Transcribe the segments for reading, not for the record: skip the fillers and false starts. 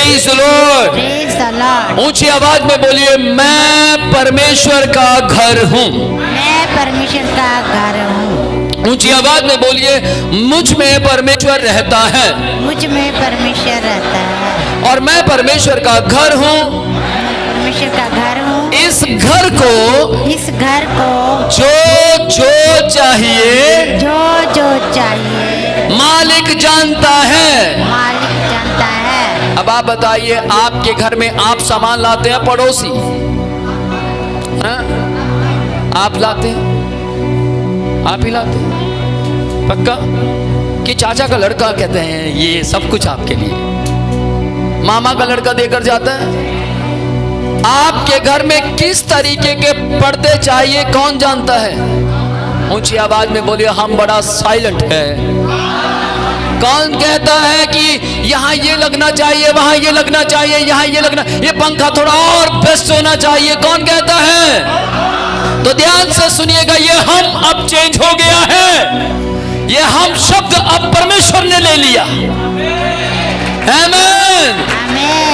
Praise the Lord. Praise the Lord. ऊंची आवाज में बोलिए, मैं परमेश्वर का घर हूं। मैं परमेश्वर का घर हूँ। ऊंची आवाज में बोलिए, मुझ में परमेश्वर रहता है। मुझ में परमेश्वर रहता है और मैं परमेश्वर का घर हूँ। परमेश्वर का घर हूँ। इस घर को जो जो चाहिए जो जो चाहिए मालिक जानता है। मालिक जानता है। अब आप बताइए, आपके घर में आप सामान लाते हैं, पड़ोसी हाँ? आप लाते हैं, आप ही लाते हैं पक्का? कि चाचा का लड़का कहते हैं ये सब कुछ आपके लिए, मामा का लड़का देकर जाता है। आपके घर में किस तरीके के पर्दे चाहिए कौन जानता है? ऊंची आवाज में बोलिए, हम बड़ा साइलेंट है। कौन कहता है कि यहाँ ये लगना चाहिए, वहां ये लगना चाहिए, यहाँ ये लगना, ये पंखा थोड़ा और बेस्ट होना चाहिए, कौन कहता है? तो ध्यान से सुनिएगा, ये हम अब चेंज हो गया है। ये हम शब्द अब परमेश्वर ने ले लिया। आमीन।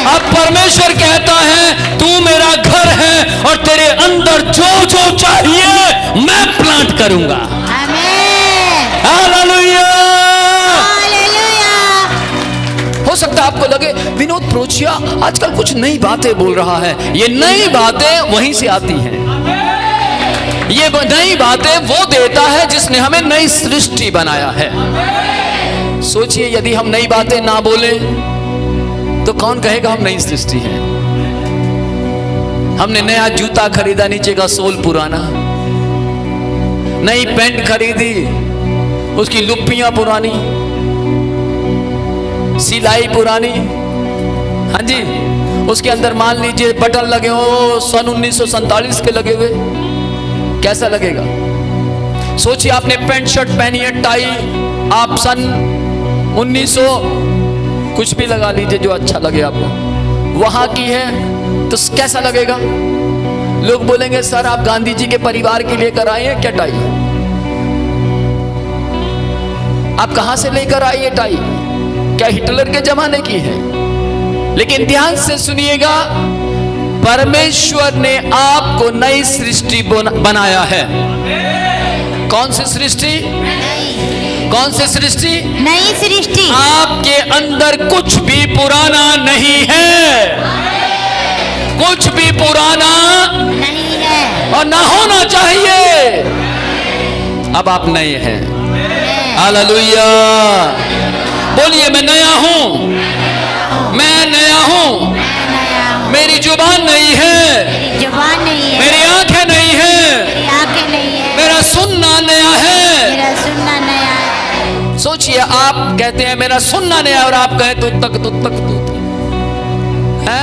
अब परमेश्वर कहता है, तू मेरा घर है और तेरे अंदर जो जो चाहिए मैं प्लांट करूंगा। आमीन। हालेलुया। हालेलुया। हो सकता है आपको लगे विनोद प्रोचिया आजकल कुछ नई बातें बोल रहा है। ये नई बातें वहीं से आती हैं। ये नई बातें वो देता है जिसने हमें नई सृष्टि बनाया है। सोचिए, यदि हम नई बातें ना बोलें तो कौन कहेगा हम नई सृष्टि है? हमने नया जूता खरीदा, नीचे का सोल पुराना, नई पैंट खरीदी, उसकी लुप्पियां पुरानी, सिलाई पुरानी, हाँ जी, उसके अंदर मान लीजिए बटन लगे हो सन 1947 के लगे हुए, कैसा लगेगा? सोचिए, आपने पैंट शर्ट पहनी है, टाई आप सन 1900 कुछ भी लगा लीजिए जो अच्छा लगे आपको, वहां की है तो कैसा लगेगा? लोग बोलेंगे, सर आप गांधी जी के परिवार के लिए कर आए हैं क्या टाई? आप कहां से लेकर आए ये टाई? क्या हिटलर के जमाने की है? लेकिन ध्यान से सुनिएगा, परमेश्वर ने आपको नई सृष्टि बनाया है। कौन सी सृष्टि? कौन सी सृष्टि? नई सृष्टि। आपके अंदर कुछ भी पुराना नहीं है, कुछ भी पुराना नहीं है और ना होना चाहिए। अब आप नए हैं। हालेलुया। बोलिए, मैं नया हूं, मैं नया हूं। मेरी जुबान नहीं है, मेरी जुबान नहीं है, मेरी आंखें नहीं है, मेरी आंखें नहीं है, मेरा सुनना नया है। मेरा सुनना नया है। सोचिए, आप कहते हैं मेरा सुनना नया और आप कहें तू तक है।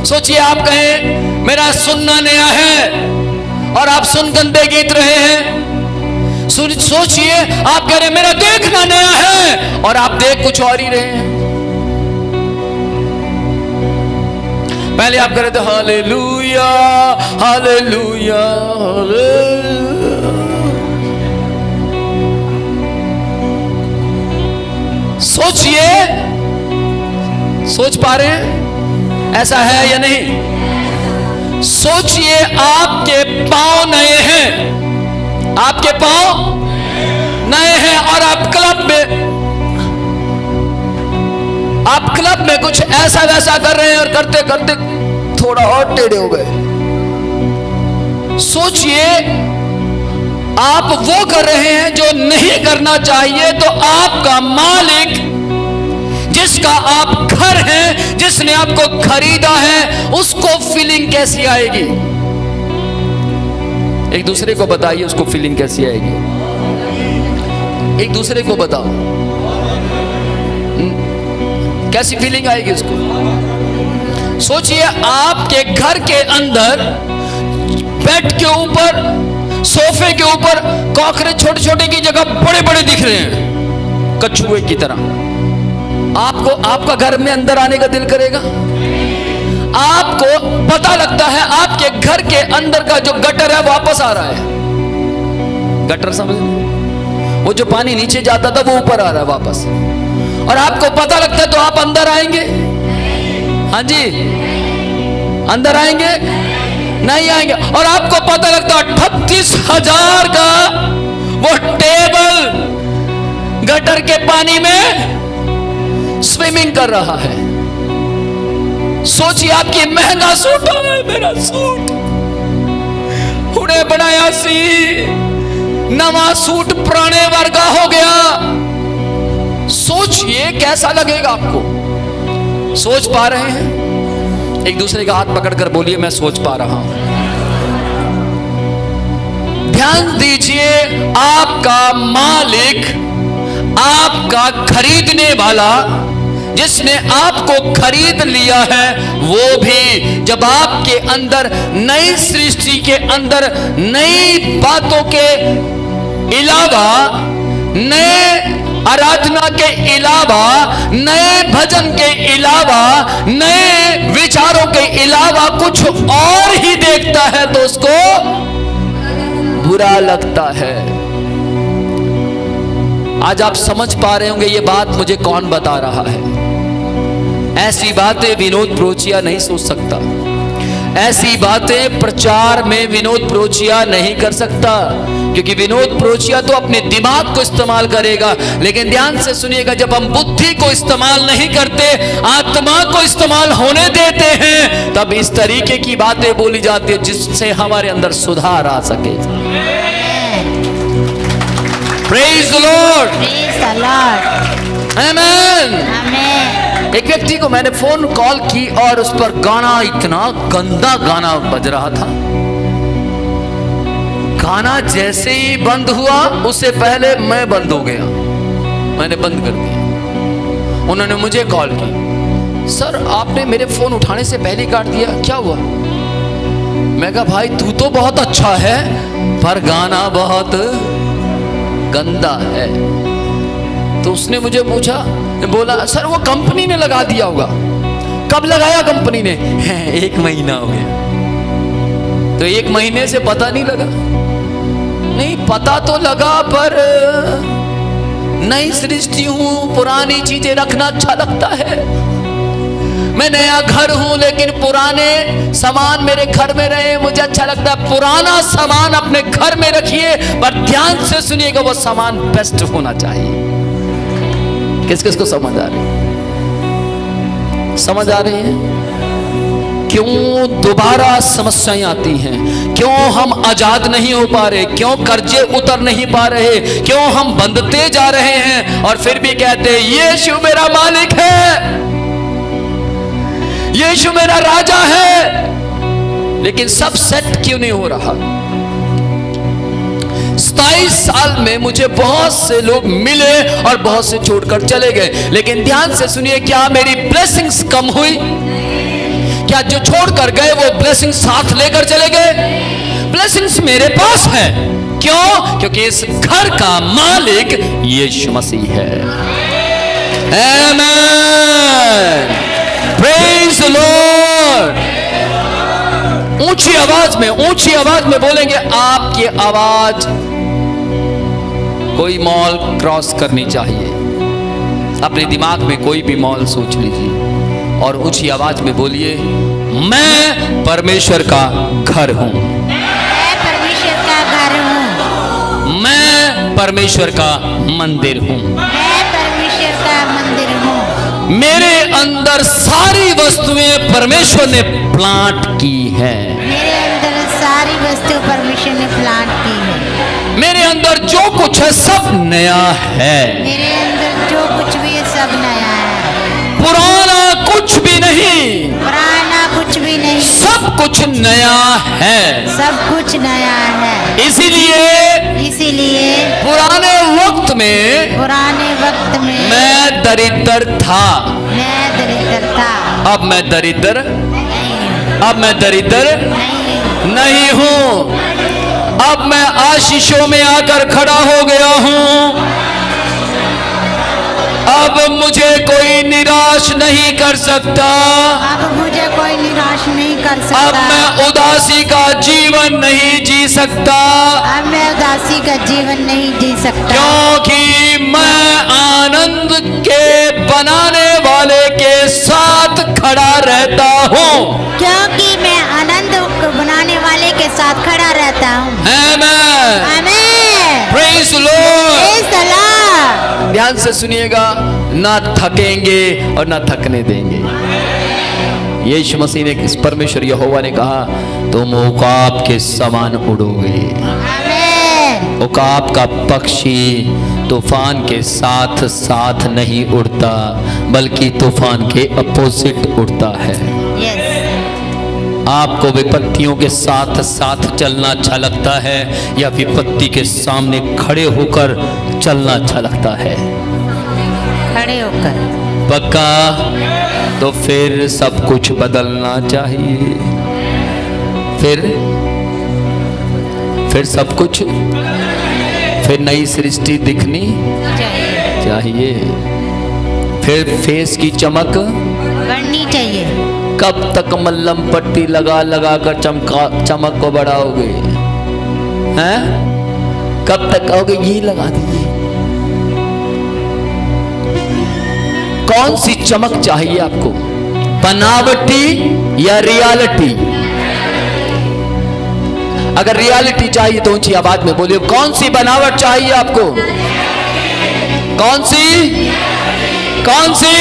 सोचिए, आप कहें मेरा सुनना नया है और आप सुन गंदे गीत रहे हैं। सोचिए, आप कह रहे मेरा देखना नया है और आप देख कुछ और ही रहे हैं। पहले आप कह रहे थे हालेलुया हालेलुया हालेलुया। सोचिए, सोच पा रहे हैं ऐसा है या नहीं? सोचिए, आपके पांव नए हैं, आपके पांव नए हैं और आप क्लब में कुछ ऐसा वैसा कर रहे हैं और करते करते थोड़ा और टेढ़े हो गए। सोचिए, आप वो कर रहे हैं जो नहीं करना चाहिए, तो आपका मालिक जिसका आप घर हैं, जिसने आपको खरीदा है, उसको फीलिंग कैसी आएगी? एक दूसरे को बताइए, उसको फीलिंग कैसी आएगी? एक दूसरे को बताओ, कैसी फीलिंग आएगी उसको? सोचिए, आपके घर के अंदर बेड के ऊपर, सोफे के ऊपर कॉकरोच छोटे छोटे की जगह बड़े बड़े दिख रहे हैं, कछुए की तरह। आपको आपका घर में अंदर आने का दिल करेगा? आपको पता लगता है आपके घर के अंदर का जो गटर है वापस आ रहा है। गटर समझ, वो जो पानी नीचे जाता था वो ऊपर आ रहा है वापस, और आपको पता लगता है तो आप अंदर आएंगे। हाँ जी, अंदर आएंगे नहीं आएंगे। और आपको पता लगता 38,000 का वो टेबल गटर के पानी में स्विमिंग कर रहा है। सोचिए, आपकी महंगा सूट है, मेरा सूट उन्हें बनाया सी, नवा सूट पुराने वर्गा हो गया। सोचिए कैसा लगेगा आपको। सोच पा रहे हैं? एक दूसरे का हाथ पकड़कर बोलिए, मैं सोच पा रहा हूं। ध्यान दीजिए, आपका मालिक, आपका खरीदने वाला, जिसने आपको खरीद लिया है, वो भी जब आपके अंदर नई सृष्टि के अंदर नई बातों के अलावा, नए आराधना के अलावा, नए भजन के अलावा, नए विचारों के अलावा कुछ और ही देखता है तो उसको बुरा लगता है। आज आप समझ पा रहे होंगे ये बात मुझे कौन बता रहा है। ऐसी बातें विनोद प्रोचिया नहीं सोच सकता, ऐसी बातें प्रचार में विनोद प्रोचिया नहीं कर सकता, क्योंकि विनोद प्रोचिया तो अपने दिमाग को इस्तेमाल करेगा। लेकिन ध्यान से सुनिएगा, जब हम बुद्धि को इस्तेमाल नहीं करते, आत्मा को इस्तेमाल होने देते हैं, तब इस तरीके की बातें बोली जाती है जिससे हमारे अंदर सुधार आ सके। Praise the Lord. Praise the Lord. Amen. Amen. एक व्यक्ति को मैंने फोन कॉल की और उस पर गाना, इतना गंदा गाना बज रहा था। गाना जैसे ही बंद हुआ, उससे पहले मैं बंद हो गया, मैंने बंद कर दिया। उन्होंने मुझे कॉल की, सर आपने मेरे फोन उठाने से पहले काट दिया, क्या हुआ? मैं कहा भाई तू तो बहुत अच्छा है, पर गाना बहुत गंदा है। तो उसने मुझे पूछा, बोला सर वो कंपनी ने लगा दिया होगा। कब लगाया कंपनी ने? 1 महीना हो गया। तो 1 महीने से पता नहीं लगा? नहीं पता तो लगा, पर नई सृष्टि हूं, पुरानी चीजें रखना अच्छा लगता है। मैं नया घर हूं, लेकिन पुराने सामान मेरे घर में रहे, मुझे अच्छा लगता है। पुराना सामान अपने घर में रखिए, पर ध्यान से सुनिएगा, वो सामान बेस्ट होना चाहिए। किस किस को समझ आ रही है? समझ आ रही है? क्यों दोबारा समस्याएं आती हैं? क्यों हम आजाद नहीं हो पा रहे? क्यों कर्जे उतर नहीं पा रहे? क्यों हम बंधते जा रहे हैं और फिर भी कहते हैं यीशु मेरा मालिक है, यीशु मेरा राजा है, लेकिन सब सेट क्यों नहीं हो रहा? 27 साल में मुझे बहुत से लोग मिले और बहुत से छोड़कर चले गए, लेकिन ध्यान से सुनिए, क्या मेरी ब्लेसिंग्स कम हुई? क्या जो छोड़कर गए वो ब्लेसिंग्स साथ लेकर चले गए? ब्लेसिंग्स मेरे पास है। क्यों? क्योंकि इस घर का मालिक यीशु मसीह है। आमेन। Praise the Lord. ऊंची आवाज में बोलेंगे। आपकी आवाज कोई मॉल क्रॉस करनी चाहिए। अपने दिमाग में कोई भी मॉल सोच लीजिए और ऊंची आवाज में बोलिए, मैं परमेश्वर का घर हूं। मैं परमेश्वर का घर हूँ। मैं परमेश्वर का मंदिर हूं। मैं परमेश्वर का मंदिर हूँ। मेरे अंदर सारी वस्तुएं परमेश्वर ने प्लांट की है। मेरे अंदर सारी वस्तु परमेश्वर ने प्लांट की है। मेरे अंदर जो कुछ है सब नया है। मेरे अंदर जो कुछ भी है सब नया है। पुराना कुछ भी नहीं, पुराना कुछ भी नहीं, सब कुछ नया है। सब कुछ नया है। इसीलिए पुराने वक्त में मैं दरिद्र था। अब मैं दरिद्र नहीं हूं। अब मैं आशीषों में आकर खड़ा हो गया हूं। अब मुझे कोई निराश नहीं कर सकता। अब मैं उदासी का जीवन नहीं जी सकता। क्योंकि मैं आनंद के बनाने वाले के साथ खड़ा रहता साथ खड़ा रहता हूँ। आमेन, आमीन। Praise the Lord. Praise the Lord. ध्यान से सुनिएगा, ना थकेंगे और ना थकने देंगे। यीशु मसीह ने, इस परमेश्वर यहोवा ने कहा, तुम उकाब के समान उड़ोगे। आमीन। उकाब का पक्षी तूफान के साथ साथ नहीं उड़ता, बल्कि तूफान के अपोजिट उड़ता है। यस। आपको विपत्तियों के साथ साथ चलना अच्छा लगता है या विपत्ति के सामने खड़े होकर चलना अच्छा लगता है? खड़े होकर। पक्का? तो फिर सब कुछ बदलना चाहिए। फिर सब कुछ, फिर नई सृष्टि दिखनी चाहिए। फिर फेस की चमक बढ़नी चाहिए। कब तक मल्लम पट्टी लगा लगा कर चमक को बढ़ाओगे? हैं? कब तक कहोगे ये लगा दीजिए? कौन सी चमक चाहिए आपको, बनावटी या रियलिटी? अगर रियलिटी चाहिए तो ऊंची आवाज में बोलिए, कौन सी बनावट चाहिए आपको? कौन सी? कौन सी?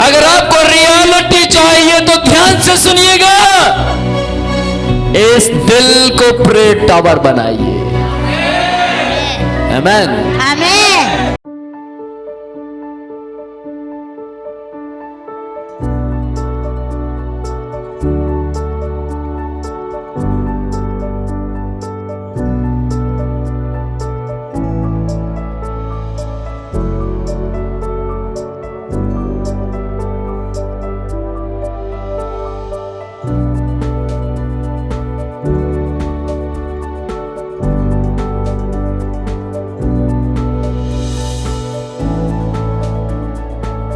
अगर आपको रियलिटी चाहिए तो ध्यान से सुनिएगा, इस दिल को प्रे टावर बनाइए। आमीन। आमीन।